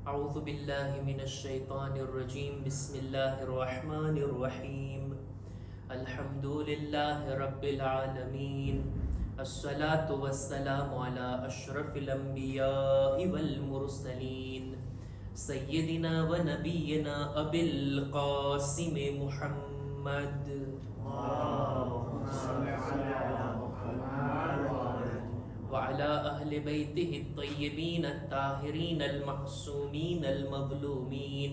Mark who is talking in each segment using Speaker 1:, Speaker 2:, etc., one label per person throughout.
Speaker 1: أعوذ بالله من الشيطان الرجيم بسم الله الرحمن الرحيم الحمد لله رب العالمين الصلاة والسلام على أشرف الأنبياء والمرسلين سيدنا ونبينا أبي القاسم محمد وعلى أهل بيته الطيبين الطاهرين المعصومين المظلومين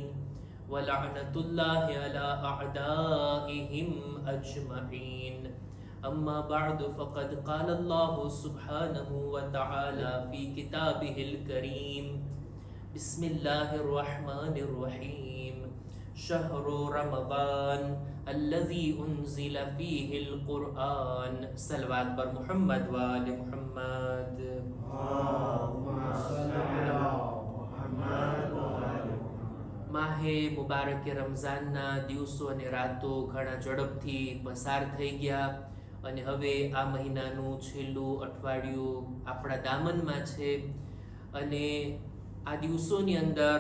Speaker 1: ولعنة الله على أعدائهم أجمعين أما بعد فقد قال الله سبحانه وتعالى في كتابه الكريم بسم الله الرحمن الرحيم شهر رمضان الذي أنزل فيه القرآن صلوات بر محمد وآل محمد માહે મુબારકે રમઝાનના દિવસો અને રાતો ઘણા ઝડપથી પસાર થઈ ગયા અને હવે આ મહિનાનું છેલ્લું અઠવાડિયું આપણા દામનમાં છે અને આ દિવસોની અંદર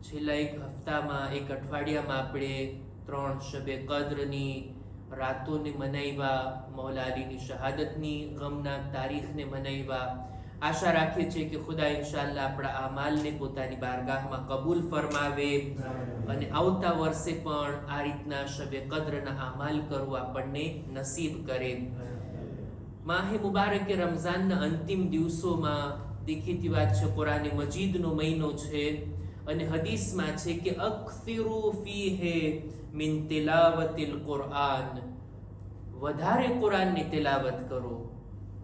Speaker 1: છેલ્લા એક હપ્તામાં એક અઠવાડિયામાં આપણે 3 શબે કદ્રની રાતોને મનાવ્યા, મૌલા અલીની શહાદતની ગમનાક તારીખને મનાવ્યા. આશા રાખીએ છીએ કે ખુદા ઇન્શાઅલ્લાહ આપણા આમાલને પોતાની બારગાહમાં કબૂલ ફરમાવે અને આવતા વર્ષે પણ આ રીતના શબે કદ્રના આમાલ કરવું આપણને નસીબ કરે. માહે મુબારકે રમઝાનના અંતિમ દિવસોમાં દેખીતી વાત છે, કુરાન મજીદનો મહિનો છે અને હદીસમાં છે કે અક્સિરુ ફીહે મિન તિલાવતિલ કુરઆન, વધારે કુરાનની તિલાવત કરો.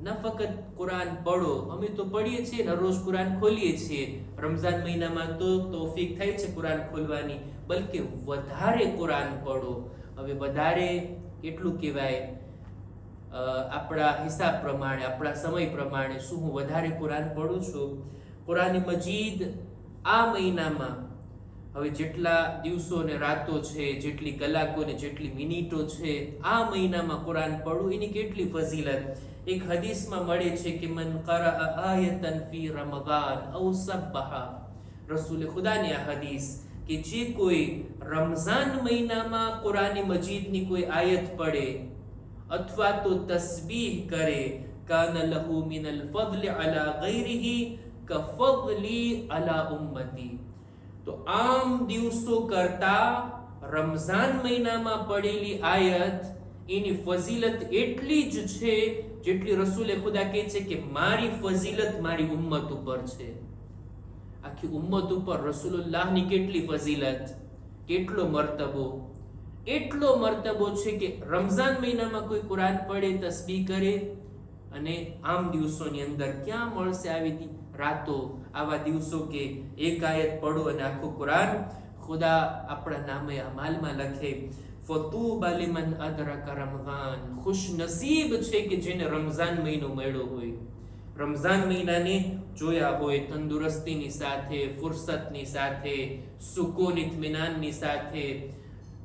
Speaker 1: ન ફક્ત કુરાન પઢો, અમે તો પઢીએ છીએ ને, રોજ કુરાન ખોલીએ છીએ, રમઝાન મહિનામાં તો તૌફીક થાય છે કુરાન ખોલવાની, બલકે વધારે કુરાન પઢો. હવે વધારે કેટલું કહેવાય આપણા હિસાબ પ્રમાણે, આપણા સમય પ્રમાણે શું હું વધારે કુરાન પઢું છું? કુરાન મજીદ આ મહિનામાં હવે જેટલા દિવસો ને રાતો છે, જેટલી કલાકો ને જેટલી મિનિટો છે, આ મહિનામાં કુરાન પઢવું એની કેટલી ફઝીલત. એક હદીસમાં મળે છે કે મન કરા આયતન ફી રમઝાન ઔ સબ્બહા, રસૂલ ખુદાની આ હદીસ કે જે કોઈ રમઝાન મહિનામાં કુરાન મજીદની કોઈ આયત પડે અથવા તો તસ્બીહ કરે, કાન લહુ મિનલ ફضل અલા ગૈરિહી કફضલી અલા ઉમ્મતી. તો આમ દિવસો કરતા રમઝાન મહિનામાં પડેલી આયત એની ફઝીલત એટલી જ છે જેટલી રસૂલે ખુદા કહે છે કે મારી ફઝીલત મારી ઉમ્મત ઉપર છે. આખી ઉમ્મત ઉપર રસૂલુલ્લાહની કેટલી ફઝીલત, કેટલો મર્તબો, એટલો મર્તબો છે કે રમઝાન મહિનામાં કોઈ કુરાન પડે, તસ્બીહ કરે, અને આમ દિવસોની અંદર ક્યાં મળશે આવી રાતો, આવા દિવસો કે એક આયત પડો અને આખું કુરાન ખુદા આપણા નામે અમાલમાં લખે. ફતુબા લિમન અદરક રમઝાન, ખુશ નસીબ છે કે જેને રમઝાન મહિનો મળ્યો હોય, રમઝાન મહિનાને જોયા હોય, તંદુરસ્તીની સાથે, ફુરસતની સાથે, સુકૂન ઇત્મીનાનની સાથે,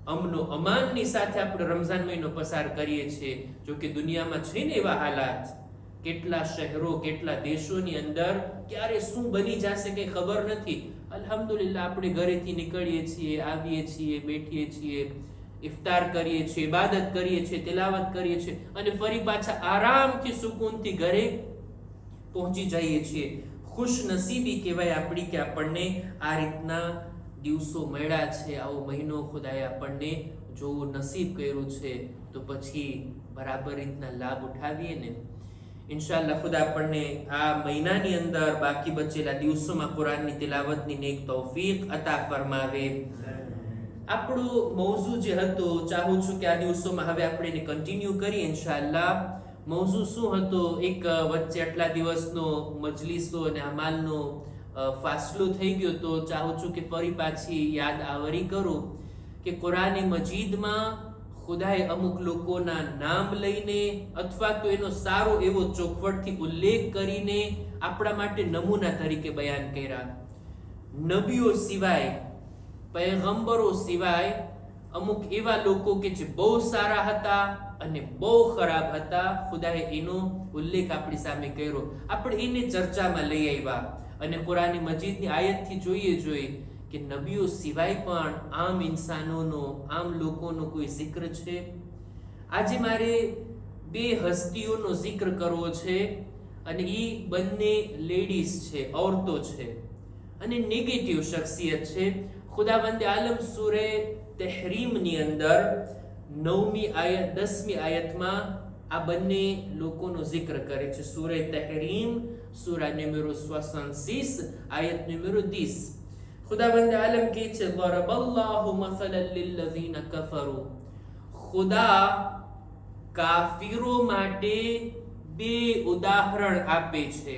Speaker 1: અમનો અમાનની સાથે આપણે રમઝાન મહિનો પસાર કરીએ છીએ. જો કે દુનિયામાં છે ને એવા હાલાત, કેટલા શહેરો, કેટલા દેશોની અંદર ક્યારે શું બની જશે કઈ ખબર નથી. અલ્હમ્દુલિલ્લાહ આપણે ઘરેથી નીકળીએ છીએ, આવીએ છીએ, બેઠીએ છીએ, ઇફતાર કરીએ છીએ, ઇબાદત કરીએ છીએ, તિલાવત કરીએ છીએ અને ફરી પાછા આરામથી સુકૂનથી ઘરે પહોંચી જઈએ છીએ. ખુશ નસીબી કહેવાય આપણી કે આપણને આ રીતના દિવસો મળ્યા છે, આવો મહિનો ખુદાએ આપણને જોવું નસીબ કર્યું છે. તો પછી બરાબર રીતના લાભ ઉઠાવીએ ને. ઇન્શાઅલ્લાહ ખુદા આપણને આ મહિનાની અંદર બાકી બચેલા દિવસોમાં કુરાનની તિલાવતની નેક તૌફીક અતા ફરમાવે. આપણું મૌઝુ જે હતો, ચાહું છું કે આ દિવસોમાં હવે આપણે એને કન્ટિન્યુ કરીએ ઇન્શાઅલ્લાહ. મૌઝુ શું હતો? એક વચ્ચે આટલા દિવસનો મજલિસો અને અમાલનો ફાસલો થઈ ગયો, તો ચાહું છું કે ફરી પાછી યાદ આવરી કરું કે કુરાન મજીદમાં ખુદાએ અમુક લોકોના નામ લઈને અથવા તો એનો સારો એવો ચોખવટથી ઉલ્લેખ કરીને આપણા માટે નમૂના તરીકે બયાન કર્યા. નબીઓ સિવાય, પૈગંબરો સિવાય અમુક એવા લોકો કે જે બહુ સારા હતા અને બહુ ખરાબ હતા, ખુદાએ એનો ઉલ્લેખ આપણી સામે કર્યો. આપણે એને ચર્ચામાં લઈ આવ્યા અને કુરાન મજીદની આયતથી જોઈએ કે નબીઓ સિવાય પણ આમ ઇન્સાનોનો, આમ લોકોનો કોઈ જિક્ર છે? આજે મારે બે હસ્તીઓનો જિક્ર કરવો છે, અને એ બંને લેડીઝ છે, औरतो છે, અને નેગેટિવ શખ્સિયત છે. ખુદાવંદ આલમ સૂરે તહરીમની અંદર 9મી આયત 10મી આયતમાં આ બંને લોકોનો જિક્ર કરે છે. સૂરે તહરીમ સૂરા નંબર 66 આયત નંબર 10. ખુદાવંદ આલમ કહે છે, ضربالله مثلا للذين كفروا. ખુદા કાફીરો માટે બે ઉદાહરણ આપે છે,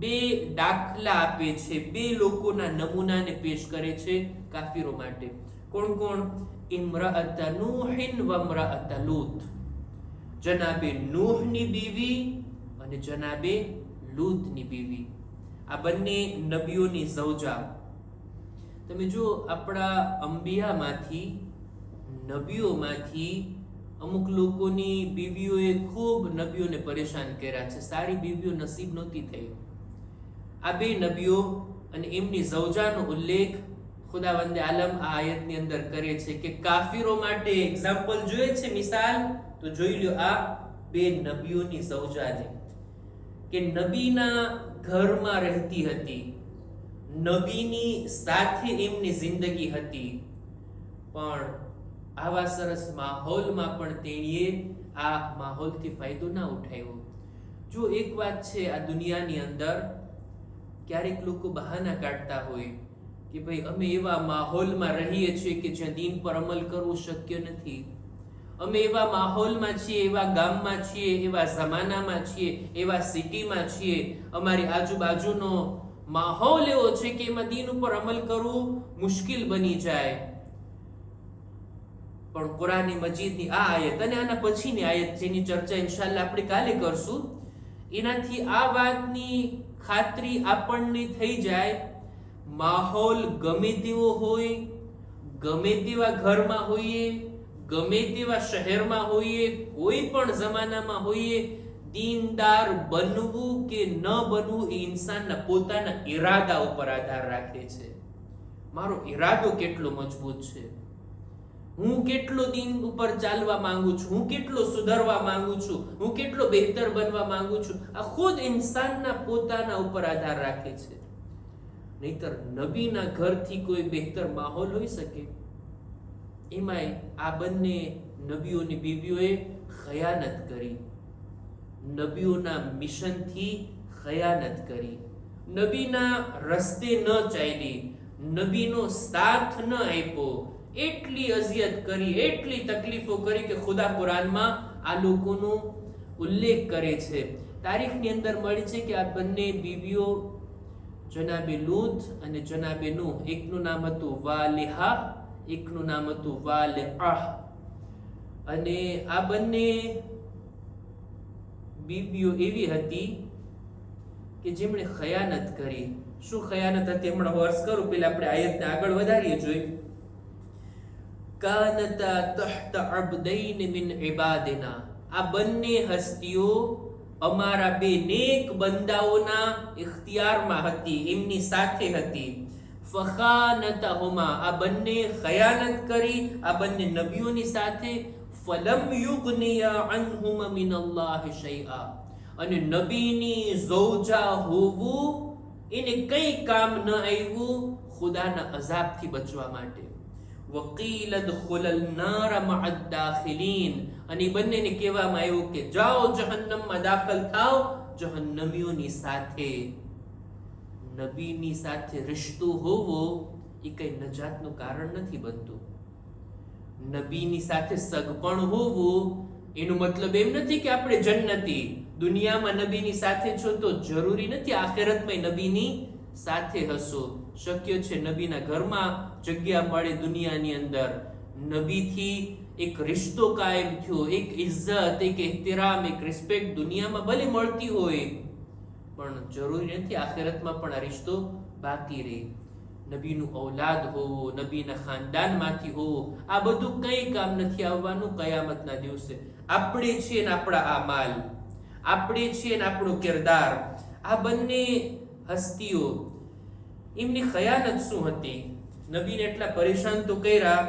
Speaker 1: બે દાખલા આપે છે, બે લોકોના નમૂનાને પેશ કરે છે કાફીરો માટે. કોણ કોણ? ઇમરાઅત નૂહિન વ ઇમરાઅત લૂત. જનાબે નૂહની બીવી અને જનાબે લૂતની બીવી. આ બંને નબીઓની ઝૌજા. તમે જો આપણા અંબિયામાંથી, નબીઓમાંથી અમુક લોકોની બીવીઓએ ખૂબ નબીઓને પરેશાન કર્યા છે. સારી બીવીઓ નસીબ નહોતી થઈ. આ બે નબીઓ અને એમની ઝૌજાનો ઉલ્લેખ ખુદાવંદે આલમ આ આયતની અંદર કરે છે કે કાફીરો માટે એક્ઝામ્પલ જોઈએ છે, મિસાલ, તો જોઈ લ્યો આ બે નબીઓની ઝૌજાને, કે નબીના ઘરમાં રહેતી હતી, નબીની સાથે એમની જિંદગી હતી, પણ આવા સરસ માહોલમાં પણ તેણીએ આ માહોલથી ફાયદો ના ઉઠાવ્યો. જો એક વાત છે, આ દુનિયાની અંદર ક્યારેક લોકો બહાના કાઢતા હોય કે ભાઈ અમે એવા માહોલમાં રહીએ છીએ કે જ્યાં દીન પર અમલ કરવું શક્ય નથી, અમે એવા માહોલમાં છીએ, એવા ગામમાં છીએ, એવા જમાનામાં છીએ, એવા સિટીમાં છીએ, અમારી આજુબાજુનો માહોલ એવો છે કે એમાં દીન ઉપર અમલ કરવું મુશ્કેલ બની જાય. પણ કુરાન મજીદની આ આયત અને આના પછીની આયત, જેની ચર્ચા ઇન્શાઅલ્લાહ આપણે કાલે કરશું, એનાથી આ વાતની ખાતરી આપણને થઈ જાય, માહોલ ગમે તેવો હોય, ગમે તેવા ઘરમાં હોઈએ, ગમે તેવા શહેરમાં હોઈએ, કોઈ પણ જમાનામાં હોઈએ, દીનદાર બનવું કે ન બનવું એ ઇન્સાનના પોતાના ઈરાદા ઉપર આધાર રાખે છે. મારો ઈરાદો કેટલો મજબૂત છે, હું કેટલો દીન ઉપર ચાલવા માંગુ છું, હું કેટલો સુધરવા માંગુ છું, હું કેટલો બહેતર બનવા માંગુ છું, આ ખુદ ઇન્સાનના પોતાના ઉપર આધાર રાખે છે. નહીતર નબીના ઘરથી કોઈ બહેતર માહોલ હોઈ શકે? એમાંય આ બંને નબીઓની બીવીઓએ ખયાનત કરી, નબીઓના મિશનથી ખયાનત કરી, નબીના રસ્તે ન ચાલી, નબીનો સાથ ન આપ્યો, એટલી અઝિયત કરી, એટલી તકલીફો કરી કે ખુદા કુરાનમાં આ લોકોનો ઉલ્લેખ કરે છે. તારીખની અંદર મળી છે કે આ બંને બીવીઓ જનાબે લૂત અને જનાબે નૂહ, એકનું નામ હતું વાલિહા, એકનું નામ હતું વાલિઆહ. અને આ બંને બીવીઓ એવી હતી કે જેમણે ખયાનત કરી. શું ખયાનત હતી હમણાં વર્ષ કરું, પેલા આપણે આયતને આગળ વધારીએ જોઈ. કાનતા તહત અબદૈન મિન ઇબાદિના. આ બંને હસ્તીઓ અમારા બે નેક બંદાઓના ઇખ્તિયારમાં હતી, એમની સાથે હતી. ફખાનતહુમા. આ બંને ખયાનત કરી, આ બંને નબીઓની સાથે. ફલમ યુગનિયા અનહુમ મિન અલ્લાહ શૈઆ. અને નબીની ઝૌજા હોવું એને કઈ કામ ન આવ્યું ખુદાના અઝાબથી બચવા માટે. વકીલ દખુલલ નાર મઅદ દાખિલીન. અને બંનેને કહેવામાં આવ્યું કે જાઓ જહન્નમમાં દાખલ થાઓ જહન્નમીઓની સાથે. નબીની સાથે રિશ્તો હોવો એ કઈ નજાતનું કારણ નથી બનતું. નબીની સાથે સગપણ હોવું એનો મતલબ એમ નથી કે આપણે જન્નતી, દુનિયામાં નબીની સાથે છો તો જરૂરી નથી આખિરતમાં નબીની સાથે હશો. શક્ય છે નબીના ઘરમાં જગ્યા મળે દુનિયાની અંદર, નબીથી એક રિશ્તો કાયમ થયો, એક ઇજ્જત, એક એહતરામ, એક રિસ્પેક્ટ દુનિયામાં ભલે મળતી હોય, પણ જરૂરી નથી આખિરતમાં પણ આ રિશ્તો બાકી રહે. નબીનું ઔલાદ હોવો, નબીના ખાનદાનમાંથી હોવો, આ બધું કઈ કામ નથી આવવાનું કયામતના દિવસે. આપણે છીએ ને આપણા આ માલ, આપણે છીએ ને આપણો કિરદાર. આ બંને હસ્તીઓ, એમની ખયાનત શું હતી? નબીને એટલા પરેશાન તો કર્યા,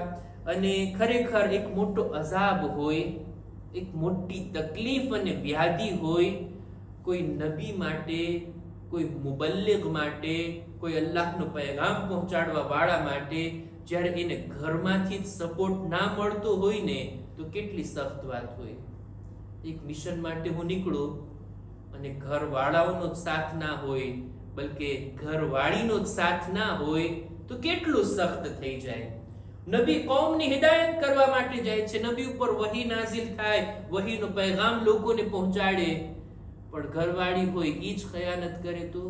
Speaker 1: અને ખરેખર એક મોટો અઝાબ હોય, એક મોટી તકલીફ અને વ્યાધિ હોય કોઈ નબી માટે, કોઈ મુબલ્લિગ માટે, કોઈ અલ્લાહનો પૈગામ પહોંચાડવા વાળા માટે, જ્યારે એને ઘરમાંથી જ સપોર્ટ ના મળતો હોય ને તો કેટલી સખ્ત વાત હોય. એક મિશન માટે હું નીકળું અને ઘરવાળાઓનો જ સાથ ના હોય, બલકે ઘરવાળીનો જ સાથ ના હોય તો કેટલું સખ્ત થઈ જાય. નબી કૌમની હિદાયત કરવા માટે જાય છે, નબી ઉપર વહી નાઝિલ થાય, વહીનો પૈગામ લોકોને પહોંચાડે, પણ ઘરવાળી હોય ઈ જ ખયાનત કરે તો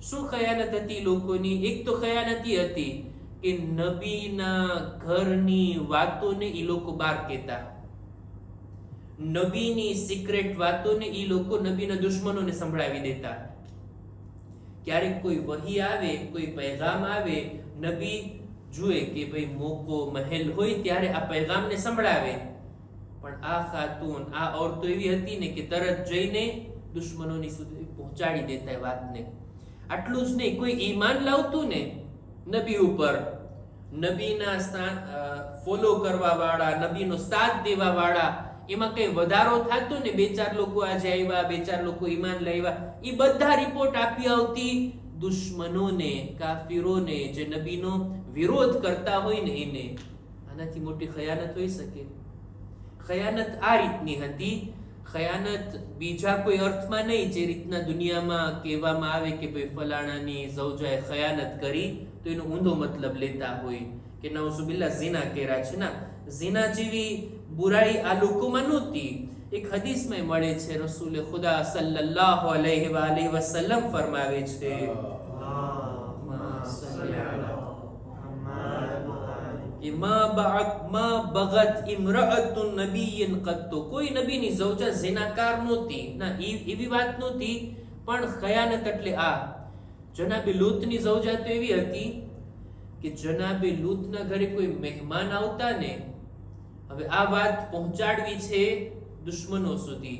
Speaker 1: શું ખયાનત હતી લોકોની? એક તો ખયાનત ઈ હતી કે નબીના ઘરની વાતોને ઈ લોકો બહાર કહેતા, નબીની સિક્રેટ વાતોને ઈ લોકો નબીના દુશ્મનોને સંભળાવી દેતા. ક્યારેક કોઈ વહી આવે, કોઈ પૈગામ આવે, નબી જુએ કે ભાઈ મોકો મહેલ હોય ત્યારે આ પૈગામને સંભળાવે, પણ આ ખાતુન, આ ઓરતો એવી હતી ને કે તરત જઈને દુશ્મનોની સુધી પહોંચાડી દેતા વાતને. આટલું જ નહીં, કોઈ ઈમાન લાવતું ને નબી ઉપર, નબીના ફોલો કરવા વાળા, નબીનો સાથ દેવા વાળા, એમાં કઈ વધારો થતો ને, 2-4 લોકો આજે આવ્યા, 2-4 લોકો ઈમાન લાવ્યા, એ બધા રિપોર્ટ આપી આવતી દુશ્મનોને, કાફિરોને, જે નબીનો વિરોધ કરતા હોય ને એને. આનાથી મોટી ખયાનત હોઈ શકે? ખયાનત આ રીતની હતી. ખયાનત બીજા કોઈ અર્થમાં નહીં, જે રીતના દુનિયામાં કહેવામાં આવે કે ભાઈ ફલાણાની ઝૌજાએ ખયાનત કરી તો એનો ઊંધો મતલબ લેતા હોય કે નાઉઝુબિલ્લાહ ઝિના કર્યા છે. ના, ઝિના જેવી બુરાઈ આ લોકોમાં નહોતી. એક હદીસમાં મળે છે, રસૂલ ખુદા સલ્લલ્લાહુ અલૈહિ વસલ્લમ ફરમાવે છે, કોઈ નબીની ઝૌજા ઝિનાકાર નહોતી. ના, એવી વાત નહોતી, પણ ખયાનત એટલે આ. જનાબે લૂતની ઝૌજા તો એવી હતી કે જનાબે લૂતના ઘરે કોઈ મહેમાન આવતા ને, હવે આ વાત પહોંચાડવી છે દુશ્મનો સુધી,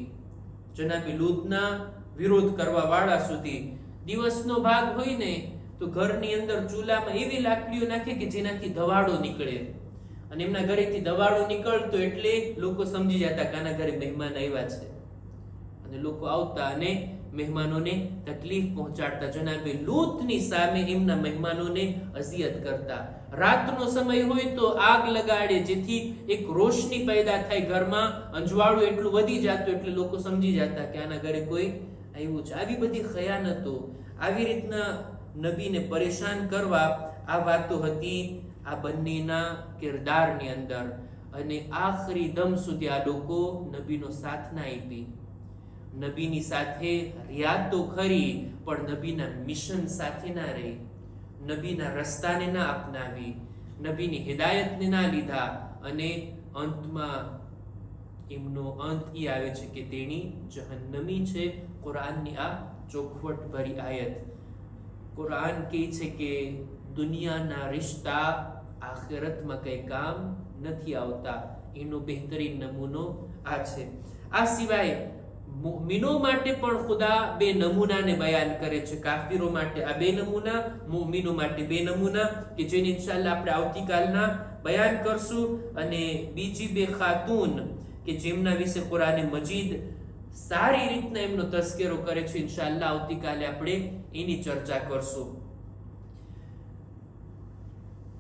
Speaker 1: જનાબે લૂતના વિરોધ કરવા વાળા સુધી. દિવસનો ભાગ હોય ને તો ઘરની અંદર ચૂલામાં એવી લાકડીઓ નાખે કે જેનાથી ધવાડો નીકળે, અને એમના ઘરેથી ધવાડો નીકળતો એટલે લોકો સમજી જતા કે આના ઘરે મહેમાન આવ્યા છે, અને લોકો આવતા અને મહેમાનોને તકલીફ પહોંચાડતા. જનાબે લૂતની સામે એમના મહેમાનોને અઝિયત કરતા. રાતનો સમય હોય તો આગ લગાડે, જેથી એક રોશની પેદા થાય ઘરમાં, અંજવાળું એટલું વધી જતું એટલે લોકો સમજી જતા કે આના ઘરે કોઈ આવ્યું છે. આવી બધી ખયાનતો, આવી રીતના નબીને પરેશાન કરવા આ વાતો હતી આ બંનેના કિરદારની અંદર. અને આખરી દમ સુધી આ લોકો નબીનો સાથ ના આપી. નબીની સાથે રિયાદ તો ખરી, પણ નબીના મિશન સાથે ના રહી, નબીના રસ્તાને ના અપનાવી, નબીની હિદાયતને ના લીધા, અને અંતમાં એમનો અંત એ આવે છે કે તેણી જહન્નમી છે. કુરાનની આ ચોખવટ ભરી આયત. કુરાન કહે છે કે દુનિયાના રિશ્તા આખિરતમાં કઈ કામ નથી આવતા. એનો બહેતરીન નમૂનો આ છે. આ સિવાય મુમિનો માટે પણ ખુદા 2 નમૂનાને બયાન કરે છે. કાફિરો માટે આ 2 નમૂના, મુમિનો માટે 2 નમૂના, કે જેને ઇન્શાઅલ્લાહ આપણે આવતીકાલના બયાન કરશું. અને બીજી 2 ખાતુન કે જેમના વિશે કુરાને મજીદ સારી રીતના એમનો તસ્કરો કરે છે, ઇન્શાઅલ્લાહ આવતીકાલે આપણે એની ચર્ચા કરશું.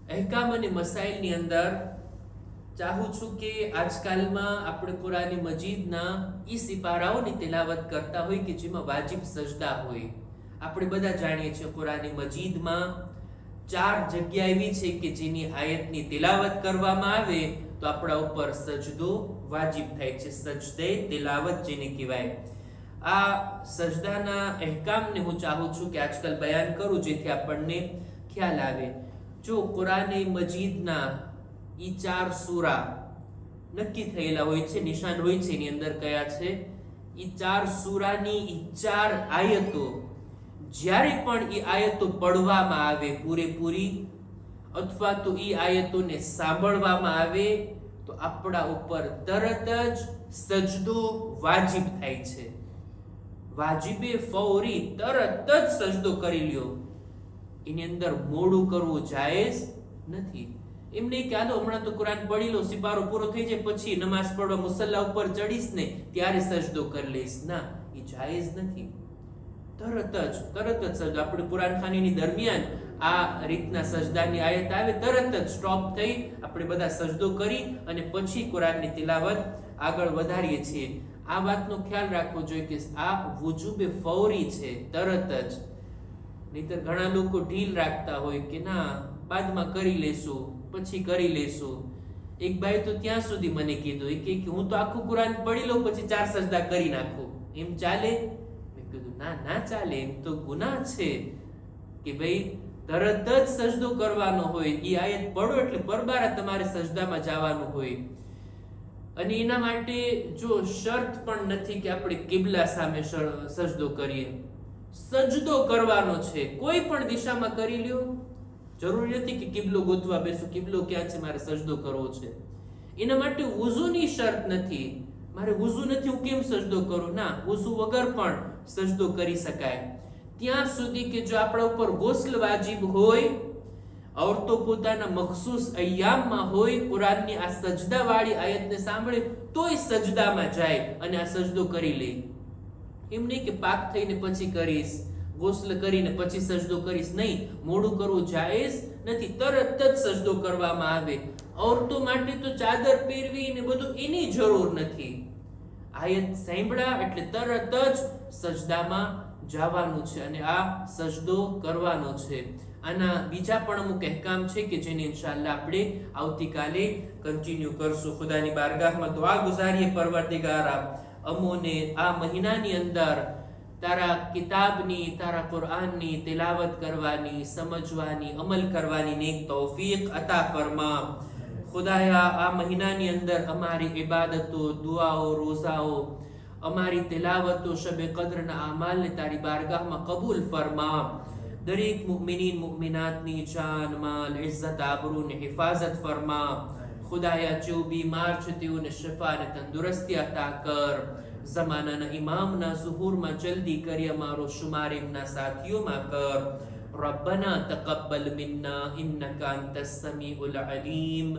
Speaker 1: અહેકામ અને મસાઇલની અંદર ચાહું છું કે આજકાલમાં આપણે કુરાન મજીદના ઈ સિપારાઓની તિલાવત કરતા હોય કે જેમાં વાજિબ સજદા હોય. આપણે બધા જાણીએ છીએ કુરાન મજીદમાં 4 જગ્યા એવી છે કે જેની આયતની તિલાવત કરવામાં આવે તો આપણા ઉપર સજદો વાજિબ થાય છે. સજદે તિલાવત જેને કહેવાય. આ સજદાના અહેકામને હું ચાહું છું કે આજકાલ બયાન કરું, જેથી આપણને ખ્યાલ આવે. જો કુરાન મજીદના ઈ 4 સૂરા નક્કી થયેલા હોય છે, નિશાન હોય છે એની અંદર કયા છે. ઈ 4 સૂરાની ઈ 4 આયતો, જ્યારે પણ ઈ આયતો પઢવામાં આવે પૂરેપૂરી, અથવા તો ઈ આયતોને સાંભળવામાં આવે તો આપણા ઉપર તરત જ સજદો વાજિબ થાય છે. વાજિબે ફૌરી તરત જ સજદો કરી લ્યો, એની અંદર મોડું કરવું જાયઝ નથી. એમ નહીં કે હાલો હમણાં તો કુરાન પઢી લો, સિપારો પૂરો થઈ જાય પછી નમાઝ પઢવા મુસલ્લા ઉપર ચડીશ ને ત્યારે સજદો કરી લઈશ. ના, એ જાયઝ નથી. તરત જ સજદો. આપણે કુરાન ખાનીની દરમિયાન આ રીતના સજદાની આયત આવે, તરત જ સ્ટોપ થઈ આપણે બધા સજદો કરી અને પછી કુરાનની તિલાવત આગળ વધારીએ છીએ. આ વાતનો ખ્યાલ રાખવો જોઈએ કે આ વુજુબે ફૌરી છે, તરત જ. નહીતર ઘણા લોકો ઢીલ રાખતા હોય કે ના બાદમાં કરી લેશું, પછી કરી લેશું. એક ભાઈ તો ત્યાં સુધી મને કીધું કે હું તો આખું કુરાન પઢી લઉં પછી 4 સજદા કરી નાખું, એમ ચાલે? મેં કીધું ના ચાલે, એમ તો ગુનાહ છે કે ભાઈ તરત જ સજદો કરવાનો હોય. એ આયત પઢો એટલે પરબારા તમારે સજદામાં જવાનું હોય. અને એના માટે જો શરત પણ નથી કે આપણે કિબલા સામે સજદો કરીએ. સજદો કરવાનો છે, કોઈ પણ દિશામાં કરી લ્યો. જરૂરી નથી કે કિબલો ગોતવા બેસો, કિબલો ક્યાં છે મારે સજદો કરવો છે. એના માટે વુઝુની શરત નથી. મારે વુઝુ નથી, હું કેમ સજદો કરું? ના, વુઝુ વગર પણ સજદો કરી શકાય. ત્યાં સુધી કે જો આપણા ઉપર ગુસ્લ વાજિબ હોય, ઔરતો પોતાના મખસૂસ અય્યામમાં હોય, કુરાનની આ સજદા વાળી આયતને સાંભળે તોય સજદામાં જાય અને આ સજદો કરી લે. એમ નહીં કે પાક થઈને પછી કરીશ, ગુસ્લ કરીને પછી સજદો કરીશ. નહીં, મોડું કરવું જાયઝ નથી. તરત જ સજદો કરવામાં આવે. ઔરતો માટે તો ચાદર પહેરવી ને બધું એની જરૂર નથી. આયત સાંભળ્યા એટલે તરત જ સજદામાં જવાનું છે અને આ સજદો કરવાનો છે. આના બીજા પણ અમુક અહેકામ છે કે જેને ઇન્શાઅલ્લાહ આપણે આવતીકાલે કન્ટિન્યુ કરશું. ખુદાની બારગાહમાં દુઆ ગુજારીએ, પરવરદિગારા અમોને આ મહિનાની અંદર તારા કિતાબની, તારા કુરઆનની તિલાવત કરવાની, સમજવાની, અમલ કરવાની નેક તૌફીક અતા ફરમા. ખુદાયા આ મહિનાની અંદર અમારી ઇબાદતો, દુઆઓ, રોઝાઓ, અમારી તિલાવતો, શબે કદ્રના આમાલને તારી બારગાહમાં કબૂલ ફરમા. દરેક મુમિનીન મુમિનાતની જાન, માલ, ઇઝ્ઝત, આબરૂને હિફાઝત ફરમા. ખુદાયા જો બીમાર છે તેઓને શિફા અને તંદુરસ્તી અતા કર. ઝમાનાના ઇમામના ઝુહુરમાં જલ્દી કરી અમારો શુમાર એમના સાથીઓમાં કર. ربنا تقبل منا إنك أنت السميع العليم